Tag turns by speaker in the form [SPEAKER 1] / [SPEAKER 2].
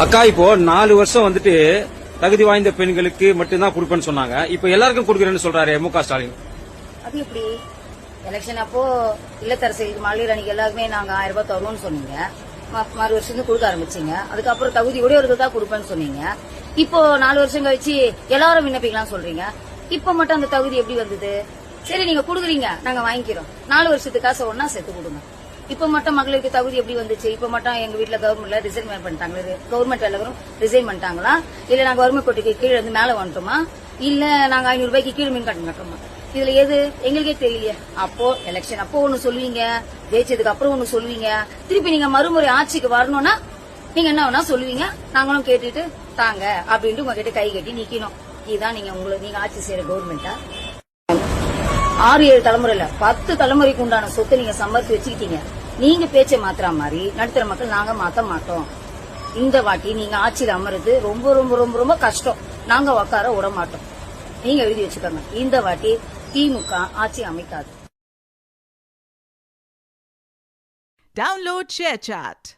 [SPEAKER 1] அக்கா இப்போ 4 வருஷம் வந்துட்டு தகுதி வாய்ந்த பெண்களுக்கு மட்டும்தான் கொடுப்பேன்னு சொன்னாங்க. இப்ப எல்லாருக்கும் கொடுக்குறேன்னு சொல்றாரு மு.க. ஸ்டாலின்.
[SPEAKER 2] அது எப்படி? எலெக்ஷன் அப்போ இல்லத்தரசிகளுக்கு மகளிர் அணிக்கு எல்லாருமே நாங்க 1000 ரூபாய் தருவோம்னு சொன்னீங்க. மறு வருஷம் கொடுக்க ஆரம்பிச்சீங்க. அதுக்கப்புறம் தகுதி உடையவர்கள் தான் கொடுப்பேன்னு சொன்னீங்க. இப்போ 4 வருஷம் கழிச்சு எல்லாரும் விண்ணப்பிக்கலாம் சொல்றீங்க. இப்ப மட்டும் அந்த தகுதி எப்படி வந்தது? சரி, நீங்க குடுக்குறீங்க, நாங்க வாங்கிக்கிறோம். 4 வருஷத்துக்கு காசை ஒன்னா சேர்த்து கொடுங்க. இப்ப மட்டும் மகளிருக்கு தகுதி எப்படி வந்துச்சு? இப்ப மட்டும் எங்க வீட்டுல கவர்மெண்ட்ல ரிசைன் பண்ணிட்டாங்களா? கவர்மெண்ட் எல்லாரும் ரிசைன் பண்ணிட்டாங்களா? இல்ல நாங்க வறுமை கோட்டுக்கு கீழே இருந்து மேல வந்துட்டோமா? இல்ல நாங்க 500 ரூபாய்க்கு கீழே மின் கட்டணம் கட்டுறோமா? இதுல எது எங்களுக்கே தெரியலையே. அப்போ எலெக்ஷன் அப்போ ஒண்ணு சொல்லுவீங்க, ஜெயிச்சதுக்கு அப்புறம் ஒண்ணு சொல்லுவீங்க, திருப்பி நீங்க மறுமுறை ஆட்சிக்கு வரணும்னா நீங்க என்ன வேணா சொல்லுவீங்க. நாங்களும் கேட்டுட்டு தாங்க அப்படின்ட்டு உங்ககிட்ட கை கட்டி நிக்கணும். இதுதான் நீங்க ஆட்சி செய்யற கவர்மெண்டா? 6-7 தலைமுறையில 10 தலைமுறைக்கு உண்டான சொத்தை நீங்க சம்பாதிச்சு வச்சுக்கிட்டீங்க. நீங்க பேச்சை மாத்திரா மாதிரி நடுத்தர மக்கள் நாங்க மாத்த மாட்டோம். இந்த வாட்டி நீங்க ஆட்சியில் அமர்றது ரொம்ப ரொம்ப ரொம்ப ரொம்ப கஷ்டம். நாங்க உட்கார விட மாட்டோம். நீங்க எழுதி வச்சுக்கோங்க, இந்த வாட்டி திமுக ஆட்சி அமைக்காது.
[SPEAKER 3] Download ShareChat.